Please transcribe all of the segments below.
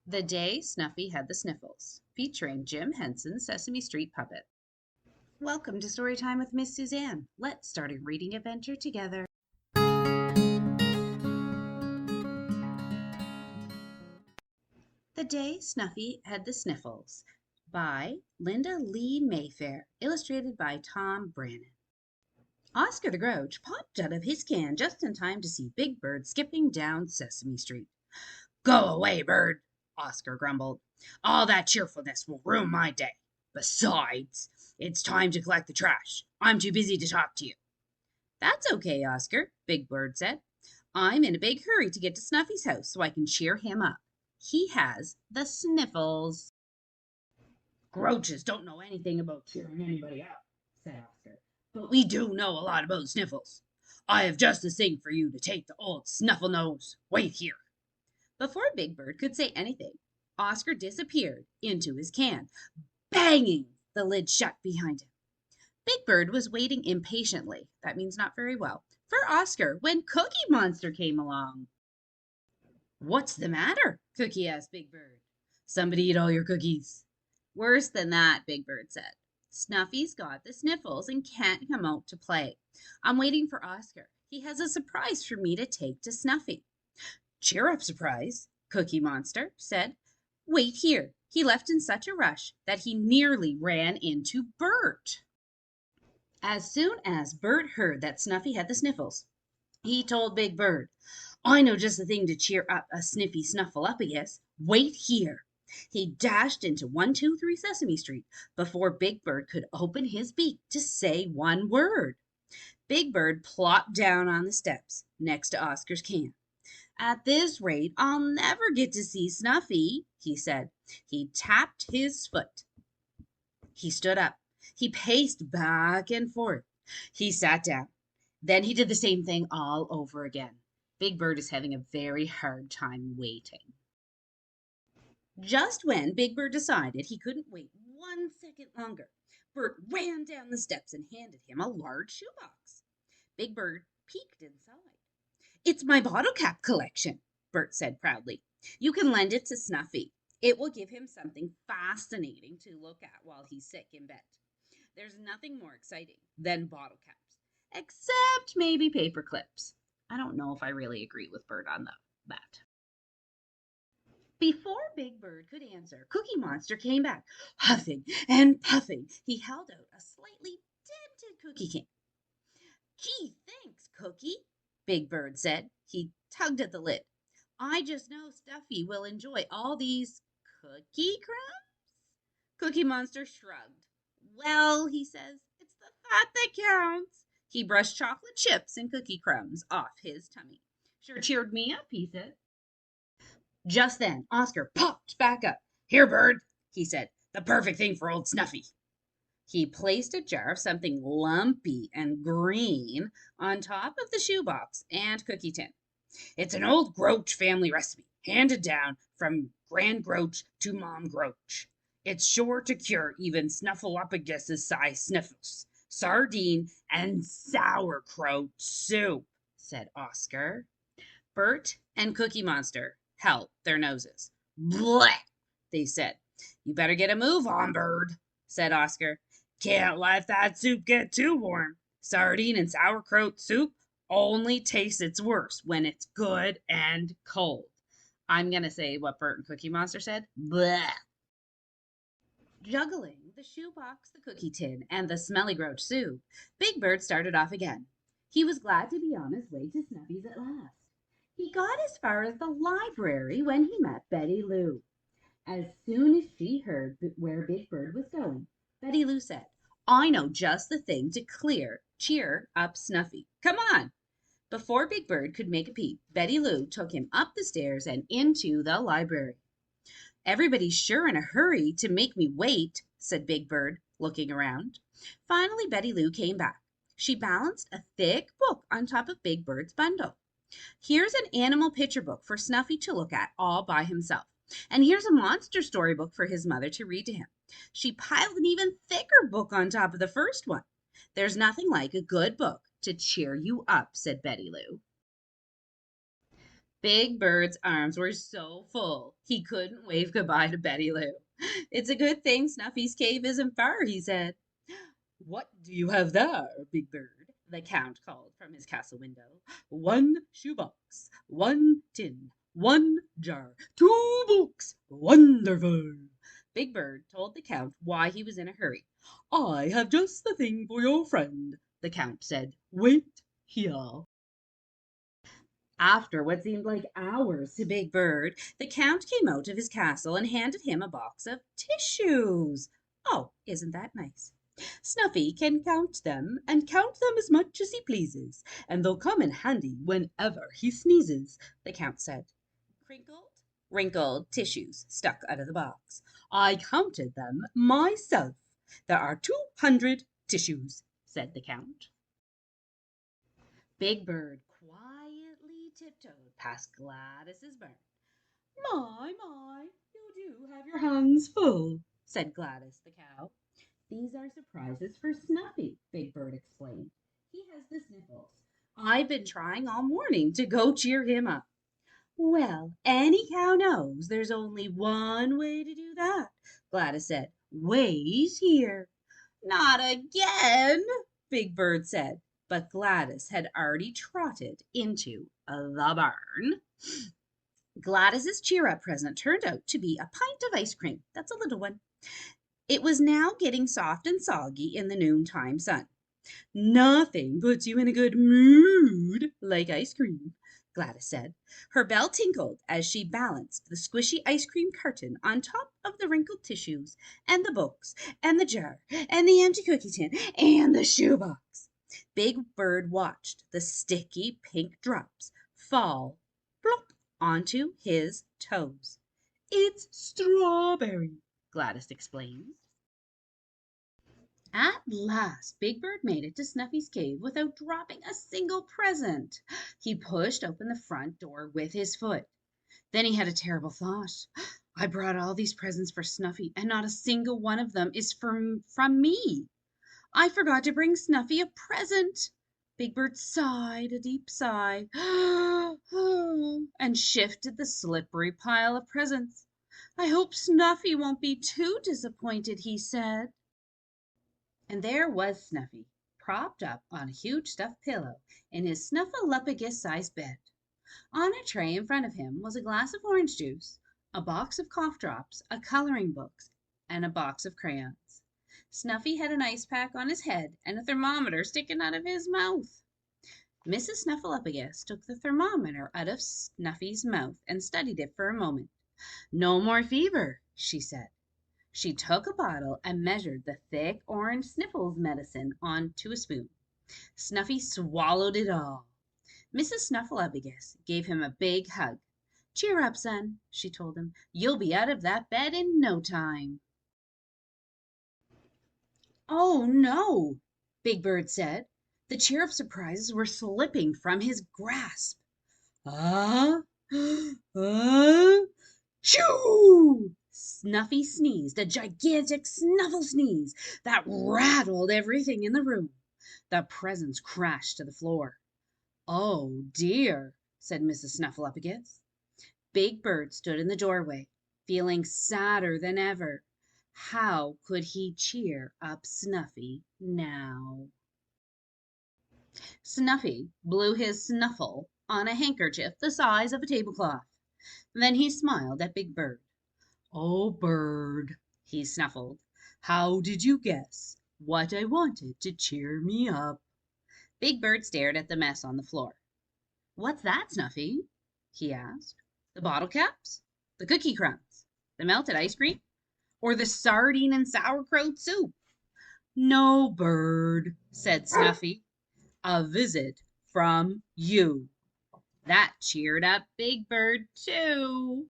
The Day Snuffy Had the Sniffles, featuring Jim Henson's Sesame Street puppet. Welcome to Storytime with Miss Suzanne. Let's start a reading adventure together. The Day Snuffy Had the Sniffles by Linda Lee Maifair, illustrated by Tom Brannon. Oscar the Grouch popped out of his can just in time to see Big Bird skipping down Sesame Street. "Go away, Bird," Oscar grumbled. "All that cheerfulness will ruin my day. Besides, it's time to collect the trash. I'm too busy to talk to you." "That's okay, Oscar," Big Bird said. "I'm in a big hurry to get to Snuffy's house so I can cheer him up. He has the sniffles." "Grouches don't know anything about cheering anybody up," said Oscar. "But we do know a lot about Sniffles. I have just the thing for you to take the old snuffle nose. Wait here." Before Big Bird could say anything, Oscar disappeared into his can, banging the lid shut behind him. Big Bird was waiting impatiently, that means not very well, for Oscar when Cookie Monster came along. "What's the matter?" Cookie asked Big Bird. "Somebody eat all your cookies." "Worse than that," Big Bird said. "Snuffy's got the sniffles and can't come out to play. I'm waiting for Oscar. He has a surprise for me to take to Snuffy." "Cheer up, Surprise," Cookie Monster said. "Wait here." He left in such a rush that he nearly ran into Bert. As soon as Bert heard that Snuffy had the sniffles, he told Big Bird, "I know just the thing to cheer up a sniffy snuffleupagus. Wait here." He dashed into 123 Sesame Street before Big Bird could open his beak to say one word. Big Bird plopped down on the steps next to Oscar's can. "At this rate, I'll never get to see Snuffy," he said. He tapped his foot. He stood up. He paced back and forth. He sat down. Then he did the same thing all over again. Big Bird is having a very hard time waiting. Just when Big Bird decided he couldn't wait 1 second longer, Bert ran down the steps and handed him a large shoebox. Big Bird peeked inside. "It's my bottle cap collection," Bert said proudly. "You can lend it to Snuffy. It will give him something fascinating to look at while he's sick in bed. There's nothing more exciting than bottle caps, except maybe paper clips." I don't know if I really agree with Bert on that. Before Big Bird could answer, Cookie Monster came back, huffing and puffing. He held out a slightly dented cookie can. "Gee, thanks, Cookie," Big Bird said. He tugged at the lid. "I just know Stuffy will enjoy all these cookie crumbs." Cookie Monster shrugged. "Well," he says, "it's the thought that counts." He brushed chocolate chips and cookie crumbs off his tummy. "Sure cheered me up," he said. Just then, Oscar popped back up. "Here, Bird," he said, "the perfect thing for old Snuffy." He placed a jar of something lumpy and green on top of the shoebox and cookie tin. "It's an old Grouch family recipe, handed down from Grand Grouch to Mom Grouch. It's sure to cure even Snuffleupagus-sized sniffles. Sardine and sauerkraut soup," said Oscar. Bert and Cookie Monster held their noses. "Blech," they said. "You better get a move on, Bird," said Oscar. "Can't let that soup get too warm. Sardine and sauerkraut soup only tastes its worst when it's good and cold." I'm going to say what Bert and Cookie Monster said. Blech. Juggling the shoebox, the cookie tin, and the smelly Grouch soup, Big Bird started off again. He was glad to be on his way to Snuffy's at last. He got as far as the library when he met Betty Lou. As soon as she heard where Big Bird was going, Betty Lou said, "I know just the thing to cheer up Snuffy. Come on." Before Big Bird could make a peep, Betty Lou took him up the stairs and into the library. "Everybody's sure in a hurry to make me wait," said Big Bird, looking around. Finally, Betty Lou came back. She balanced a thick book on top of Big Bird's bundle. "Here's an animal picture book for Snuffy to look at all by himself. And here's a monster storybook for his mother to read to him." She piled an even thicker book on top of the first one. "There's nothing like a good book to cheer you up," said Betty Lou. Big Bird's arms were so full he couldn't wave goodbye to Betty Lou. It's a good thing Snuffy's cave isn't far, he said. What do you have there, Big Bird? The Count called from his castle window. One shoebox, one tin, one jar, two books. Wonderful! Big Bird told the Count why he was in a hurry. I have just the thing for your friend, the Count said. Wait here. After what seemed like hours to Big Bird, the Count came out of his castle and handed him a box of tissues. Oh, isn't that nice? Snuffy can count them and count them as much as he pleases, and they'll come in handy whenever he sneezes, the Count said. Crinkled, wrinkled tissues stuck out of the box. I counted them myself. There are 200 tissues, said the Count. Big Bird quietly tiptoed past Gladys's barn. My, you do have your hands full, said Gladys the cow. These are surprises for Snuffy, Big Bird explained. He has the sniffles. I've been trying all morning to go cheer him up. Well, any cow knows there's only one way to do that, Gladys said. Wait here. Not again, Big Bird said. But Gladys had already trotted into the barn. Gladys's cheer-up present turned out to be a pint of ice cream. That's a little one. It was now getting soft and soggy in the noontime sun. Nothing puts you in a good mood like ice cream, Gladys said. Her bell tinkled as she balanced the squishy ice cream carton on top of the wrinkled tissues and the books and the jar and the empty cookie tin and the shoebox. Big Bird watched the sticky pink drops fall plop onto his toes. It's strawberry, Gladys explained. At last, Big Bird made it to Snuffy's cave without dropping a single present. He pushed open the front door with his foot. Then he had a terrible thought. I brought all these presents for Snuffy, and not a single one of them is from me. I forgot to bring Snuffy a present. Big Bird sighed a deep sigh and shifted the slippery pile of presents. I hope Snuffy won't be too disappointed, he said. And there was Snuffy, propped up on a huge stuffed pillow in his snuffleupagus-sized bed. On a tray in front of him was a glass of orange juice, a box of cough drops, a coloring book, and a box of crayons. Snuffy had an ice pack on his head and a thermometer sticking out of his mouth. Mrs. Snuffleupagus took the thermometer out of Snuffy's mouth and studied it for a moment. No more fever, she said. She took a bottle and measured the thick orange Sniffles medicine onto a spoon. Snuffy swallowed it all. Mrs. Snuffleupagus gave him a big hug. Cheer up, son, she told him. You'll be out of that bed in no time. Oh, no, Big Bird said. The chair of surprises were slipping from his grasp. Choo! Snuffy sneezed, a gigantic snuffle sneeze that rattled everything in the room. The presents crashed to the floor. Oh, dear, said Mrs. Snuffleupagus. Big Bird stood in the doorway, feeling sadder than ever. How could he cheer up Snuffy now? Snuffy blew his snuffle on a handkerchief the size of a tablecloth. Then he smiled at Big Bird. Oh, Bird, he snuffled, how did you guess what I wanted to cheer me up? Big Bird stared at the mess on the floor. What's that, Snuffy? He asked. The bottle caps? The cookie crumbs? The melted ice cream? Or the sardine and sauerkraut soup? No, Bird, said Snuffy. A visit from you. That cheered up Big Bird, too.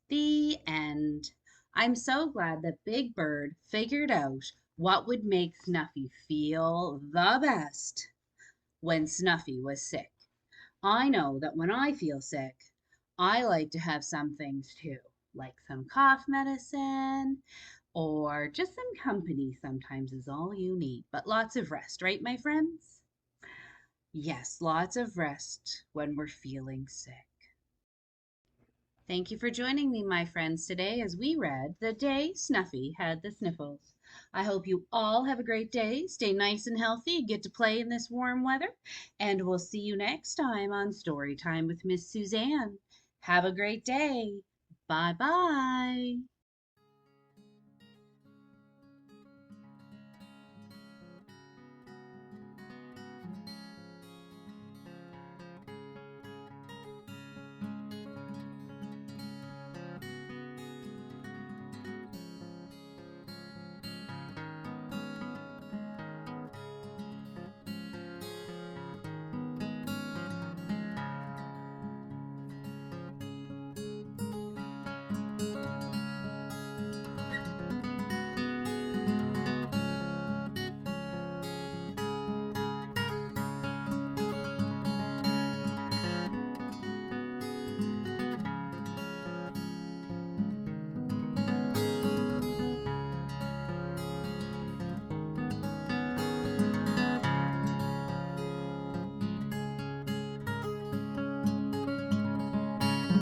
The end. I'm so glad that Big Bird figured out what would make Snuffy feel the best when Snuffy was sick. I know that when I feel sick, I like to have some things too, like some cough medicine or just some company sometimes is all you need, but lots of rest, right, my friends? Yes, lots of rest when we're feeling sick. Thank you for joining me, my friends, today as we read The Day Snuffy Had the Sniffles. I hope you all have a great day, stay nice and healthy, and get to play in this warm weather. And we'll see you next time on Storytime with Miss Suzanne. Have a great day. Bye-bye.